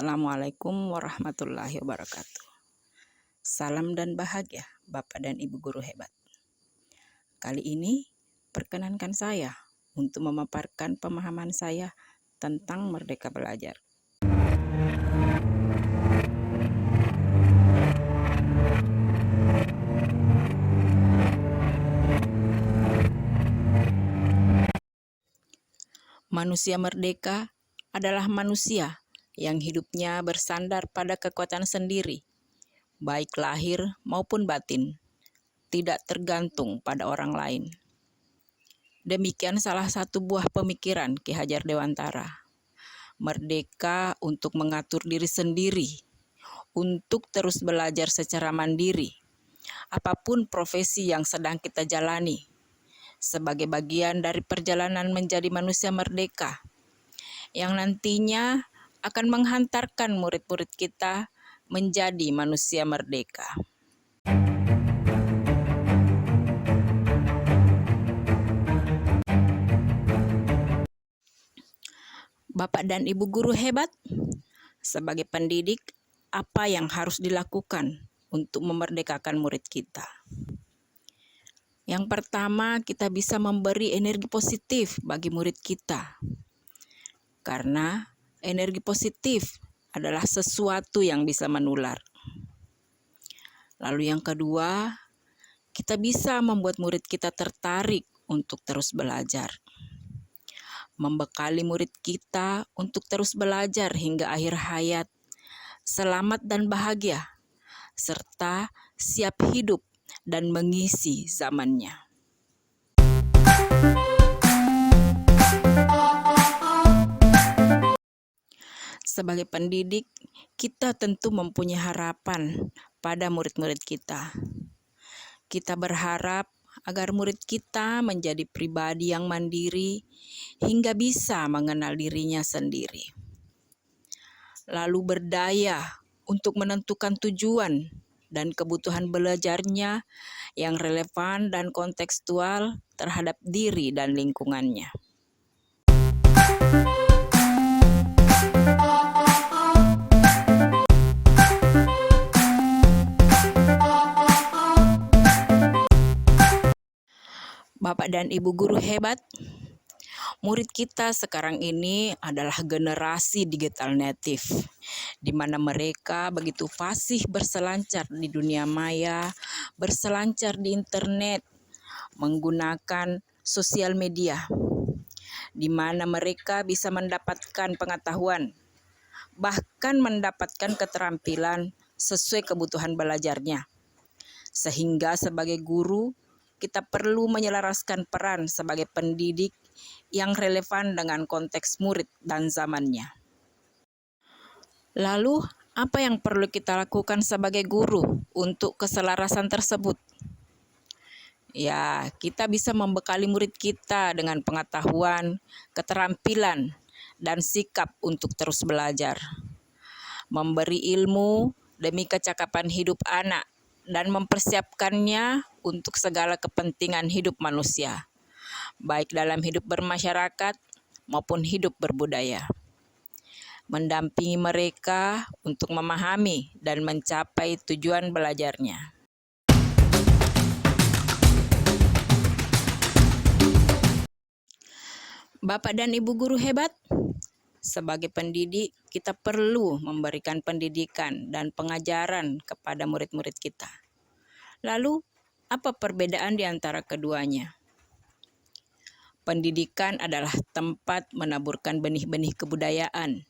Assalamualaikum warahmatullahi wabarakatuh. Salam dan bahagia Bapak dan Ibu guru hebat. Kali ini perkenankan saya untuk memaparkan pemahaman saya tentang merdeka belajar. Manusia merdeka adalah manusia yang hidupnya bersandar pada kekuatan sendiri, baik lahir maupun batin, tidak tergantung pada orang lain. Demikian salah satu buah pemikiran Ki Hajar Dewantara. Merdeka untuk mengatur diri sendiri, untuk terus belajar secara mandiri, apapun profesi yang sedang kita jalani, sebagai bagian dari perjalanan menjadi manusia merdeka, yang nantinya akan menghantarkan murid-murid kita menjadi manusia merdeka. Bapak dan Ibu guru hebat, sebagai pendidik, apa yang harus dilakukan untuk memerdekakan murid kita? Yang pertama, kita bisa memberi energi positif bagi murid kita. Karena energi positif adalah sesuatu yang bisa menular. Lalu yang kedua, kita bisa membuat murid kita tertarik untuk terus belajar. Membekali murid kita untuk terus belajar hingga akhir hayat, selamat dan bahagia, serta siap hidup dan mengisi zamannya. Sebagai pendidik, kita tentu mempunyai harapan pada murid-murid kita. Kita berharap agar murid kita menjadi pribadi yang mandiri hingga bisa mengenal dirinya sendiri. Lalu berdaya untuk menentukan tujuan dan kebutuhan belajarnya yang relevan dan kontekstual terhadap diri dan lingkungannya. Bapak dan Ibu guru hebat, murid kita sekarang ini adalah generasi digital native, di mana mereka begitu fasih berselancar di dunia maya, berselancar di internet, menggunakan sosial media, di mana mereka bisa mendapatkan pengetahuan, bahkan mendapatkan keterampilan sesuai kebutuhan belajarnya. Sehingga sebagai guru, kita perlu menyelaraskan peran sebagai pendidik yang relevan dengan konteks murid dan zamannya. Lalu, apa yang perlu kita lakukan sebagai guru untuk keselarasan tersebut? Ya, kita bisa membekali murid kita dengan pengetahuan, keterampilan, dan sikap untuk terus belajar. Memberi ilmu demi kecakapan hidup anak dan mempersiapkannya untuk segala kepentingan hidup manusia, baik dalam hidup bermasyarakat maupun hidup berbudaya. Mendampingi mereka untuk memahami dan mencapai tujuan belajarnya. Bapak dan Ibu guru hebat, sebagai pendidik, kita perlu memberikan pendidikan dan pengajaran kepada murid-murid kita. Lalu, apa perbedaan di antara keduanya? Pendidikan adalah tempat menaburkan benih-benih kebudayaan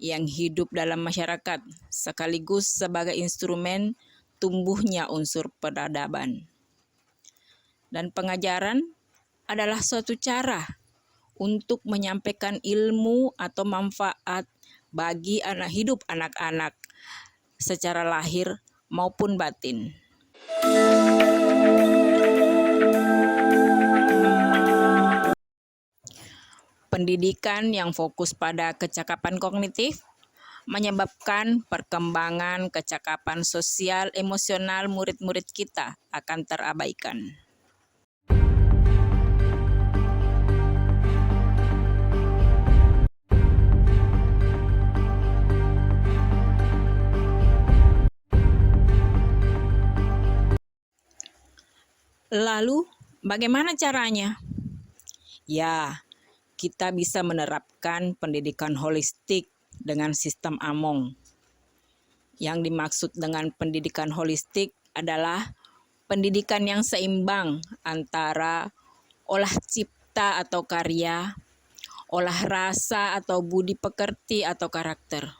yang hidup dalam masyarakat, sekaligus sebagai instrumen tumbuhnya unsur peradaban. Dan pengajaran adalah suatu cara untuk menyampaikan ilmu atau manfaat bagi hidup anak-anak secara lahir maupun batin. Pendidikan yang fokus pada kecakapan kognitif menyebabkan perkembangan kecakapan sosial emosional murid-murid kita akan terabaikan. Lalu, bagaimana caranya? Ya, kita bisa menerapkan pendidikan holistik dengan sistem AMONG. Yang dimaksud dengan pendidikan holistik adalah pendidikan yang seimbang antara olah cipta atau karya, olah rasa atau budi pekerti atau karakter,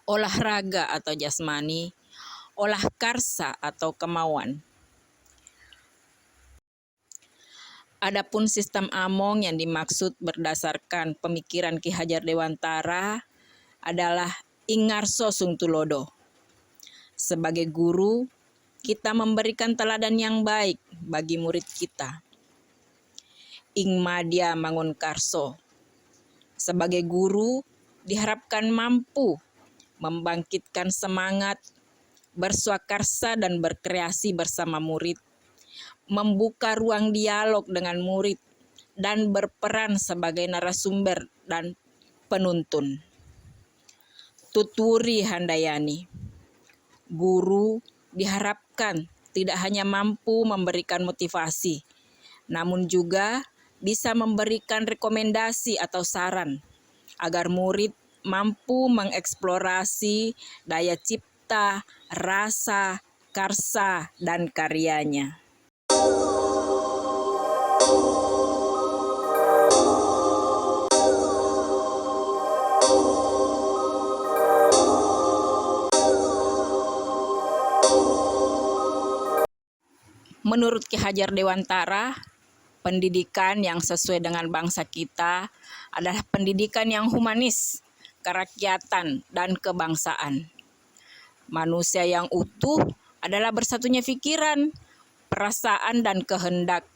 olahraga atau jasmani, olah karsa atau kemauan. Adapun sistem AMONG yang dimaksud berdasarkan pemikiran Ki Hajar Dewantara adalah Ingarso Sungtulodo. Sebagai guru, kita memberikan teladan yang baik bagi murid kita. Ing Madya Mangunkarso. Sebagai guru, diharapkan mampu membangkitkan semangat, berswakarsa dan berkreasi bersama murid, membuka ruang dialog dengan murid, dan berperan sebagai narasumber dan penuntun. Tuturi Handayani. Guru diharapkan tidak hanya mampu memberikan motivasi, namun juga bisa memberikan rekomendasi atau saran agar murid mampu mengeksplorasi daya cipta, rasa, karsa, dan karyanya. Menurut Ki Hajar Dewantara, pendidikan yang sesuai dengan bangsa kita adalah pendidikan yang humanis, kerakyatan, dan kebangsaan. Manusia yang utuh adalah bersatunya pikiran, perasaan, dan kehendak,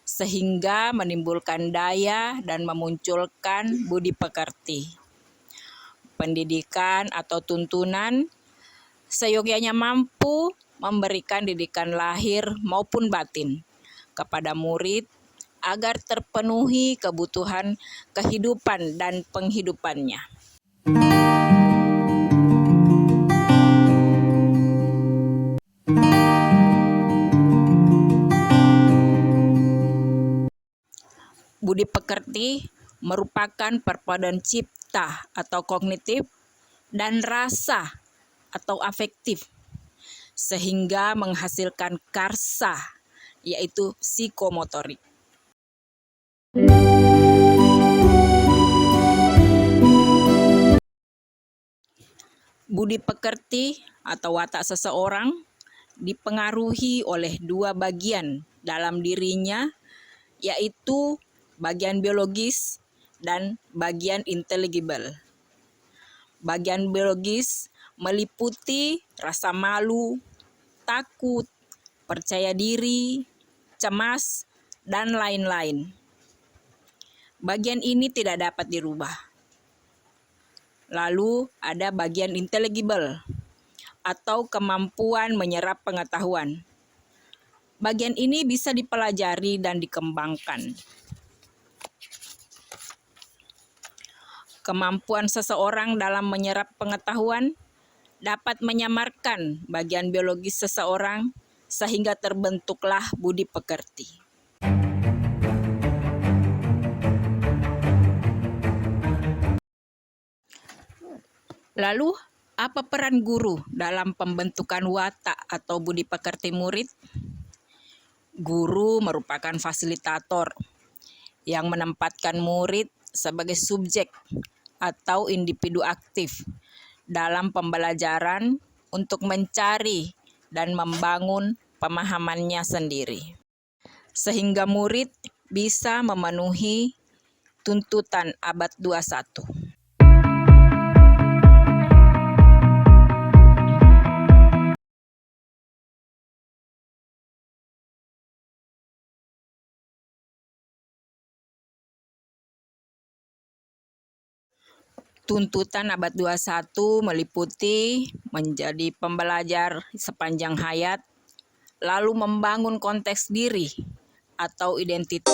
sehingga menimbulkan daya dan memunculkan budi pekerti. Pendidikan atau tuntunan seyogyanya mampu memberikan didikan lahir maupun batin kepada murid agar terpenuhi kebutuhan kehidupan dan penghidupannya. Budi pekerti merupakan perpaduan cipta atau kognitif dan rasa atau afektif, sehingga menghasilkan karsa, yaitu psikomotorik. Budi pekerti atau watak seseorang dipengaruhi oleh dua bagian dalam dirinya, yaitu bagian biologis dan bagian intelligible. Bagian biologis meliputi rasa malu, takut, percaya diri, cemas, dan lain-lain. Bagian ini tidak dapat dirubah. Lalu ada bagian intelligible atau kemampuan menyerap pengetahuan. Bagian ini bisa dipelajari dan dikembangkan. Kemampuan seseorang dalam menyerap pengetahuan dapat menyamarkan bagian biologis seseorang sehingga terbentuklah budi pekerti. Lalu, apa peran guru dalam pembentukan watak atau budi pekerti murid? Guru merupakan fasilitator yang menempatkan murid sebagai subjek atau individu aktif dalam pembelajaran untuk mencari dan membangun pemahamannya sendiri, sehingga murid bisa memenuhi tuntutan abad 21. Tuntutan abad 21 meliputi menjadi pembelajar sepanjang hayat, lalu membangun konteks diri atau identitas.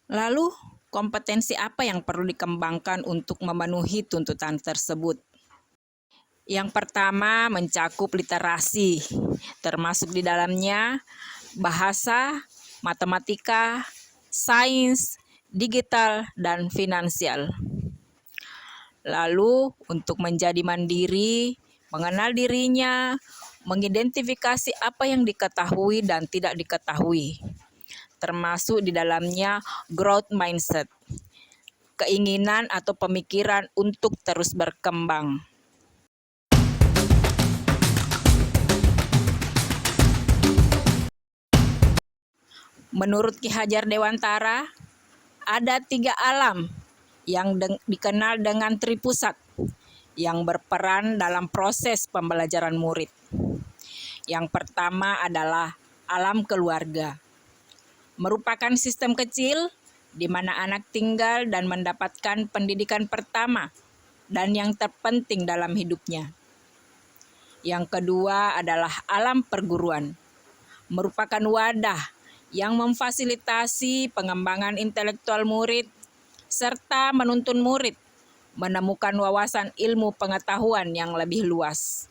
Lalu, kompetensi apa yang perlu dikembangkan untuk memenuhi tuntutan tersebut? Yang pertama mencakup literasi, termasuk di dalamnya bahasa, matematika, sains, digital, dan finansial. Lalu untuk menjadi mandiri, mengenal dirinya, mengidentifikasi apa yang diketahui dan tidak diketahui, termasuk di dalamnya growth mindset, keinginan atau pemikiran untuk terus berkembang. Menurut Ki Hajar Dewantara, ada 3 alam yang dikenal dengan tripusat yang berperan dalam proses pembelajaran murid. Yang pertama adalah alam keluarga, merupakan sistem kecil di mana anak tinggal dan mendapatkan pendidikan pertama dan yang terpenting dalam hidupnya. Yang kedua adalah alam perguruan, merupakan wadah yang memfasilitasi pengembangan intelektual murid serta menuntun murid menemukan wawasan ilmu pengetahuan yang lebih luas.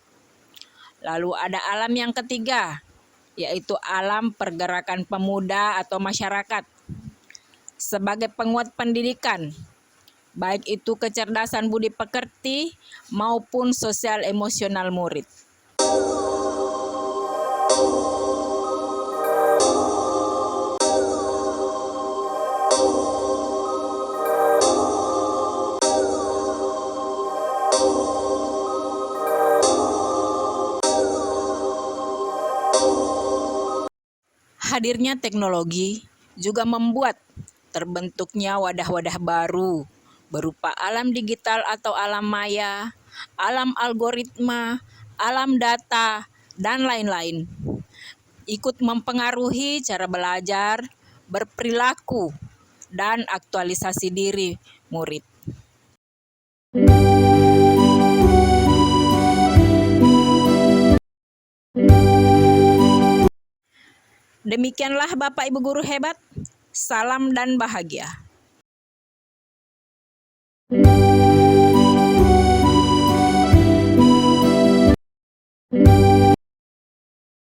Lalu ada alam yang ketiga, yaitu alam pergerakan pemuda atau masyarakat. Sebagai penguat pendidikan, baik itu kecerdasan budi pekerti maupun sosial emosional murid. Hadirnya teknologi juga membuat terbentuknya wadah-wadah baru berupa alam digital atau alam maya, alam algoritma, alam data, dan lain-lain. Ikut mempengaruhi cara belajar, berperilaku, dan aktualisasi diri murid. Demikianlah Bapak Ibu guru hebat. Salam dan bahagia.